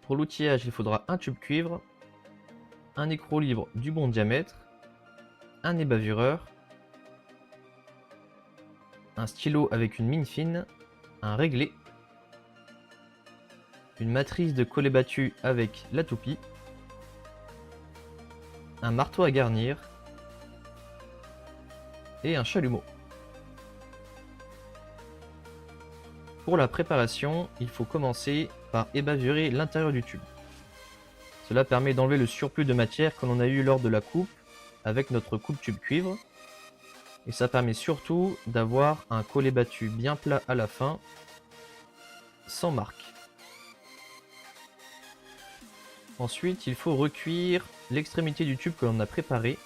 Pour l'outillage, il faudra un tube cuivre, un écrou libre du bon diamètre, un ébavureur, un stylo avec une mine fine, un réglé, une matrice de collet battu avec la toupie, un marteau à garnir et un chalumeau. Pour la préparation, il faut commencer par ébavurer l'intérieur du tube. Cela permet d'enlever le surplus de matière que l'on a eu lors de la coupe avec notre coupe-tube cuivre. Et ça permet surtout d'avoir un collet battu bien plat à la fin, sans marque. Ensuite, il faut recuire l'extrémité du tube que l'on a préparé.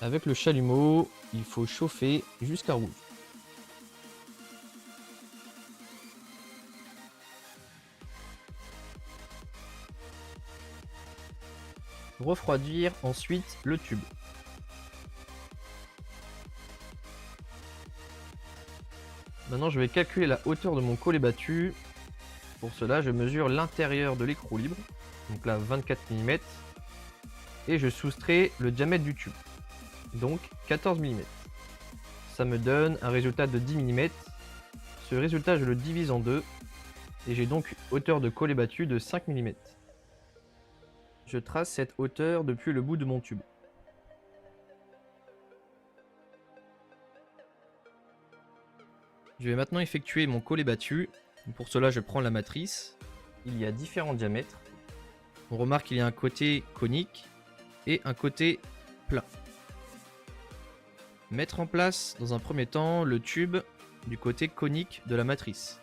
Avec le chalumeau, il faut chauffer jusqu'à rouge. Refroidir ensuite le tube. Maintenant, je vais calculer la hauteur de mon collet battu. Pour cela, je mesure l'intérieur de l'écrou libre, donc là 24 mm, et je soustrais le diamètre du tube, donc 14 mm. Ça me donne un résultat de 10 mm. Ce résultat, je le divise en deux, et j'ai donc une hauteur de collet battu de 5 mm. Je trace cette hauteur depuis le bout de mon tube. Je vais maintenant effectuer mon collet battu. Pour cela, je prends la matrice. Il y a différents diamètres. On remarque qu'il y a un côté conique et un côté plat. Mettre en place dans un premier temps le tube du côté conique de la matrice.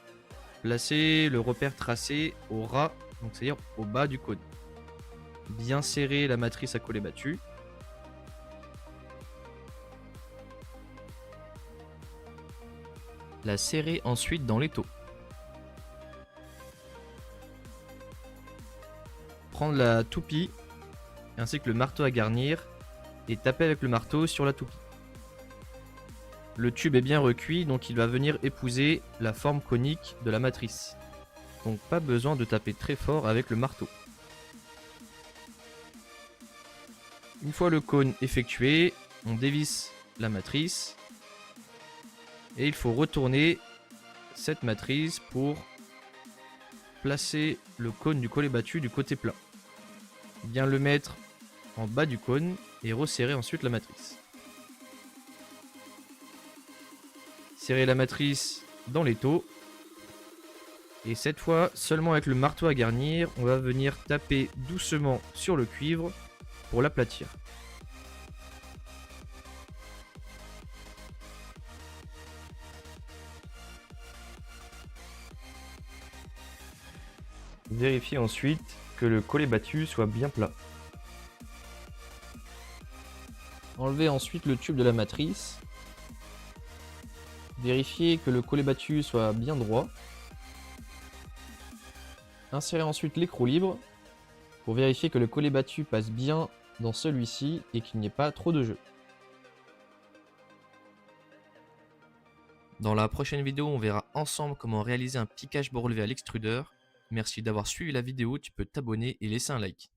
Placer le repère tracé au ras, donc c'est-à-dire au bas du cône. Bien serrer la matrice à collet battu. La serrer ensuite dans l'étau. Prendre la toupie ainsi que le marteau à garnir et taper avec le marteau sur la toupie. Le tube est bien recuit, donc il va venir épouser la forme conique de la matrice. Donc pas besoin de taper très fort avec le marteau. Une fois le cône effectué, on dévisse la matrice et il faut retourner cette matrice pour placer le cône du collet battu du côté plat. Bien le mettre en bas du cône et resserrer ensuite la matrice. Serrer la matrice dans l'étau. Et cette fois, seulement avec le marteau à garnir, on va venir taper doucement sur le cuivre pour l'aplatir. Vérifiez ensuite que le collet battu soit bien plat. Enlevez ensuite le tube de la matrice. Vérifiez que le collet battu soit bien droit. Insérez ensuite l'écrou libre pour vérifier que le collet battu passe bien dans celui-ci et qu'il n'y ait pas trop de jeu. Dans la prochaine vidéo, on verra ensemble comment réaliser un piquage bas relevé à l'extrudeur. Merci d'avoir suivi la vidéo, tu peux t'abonner et laisser un like.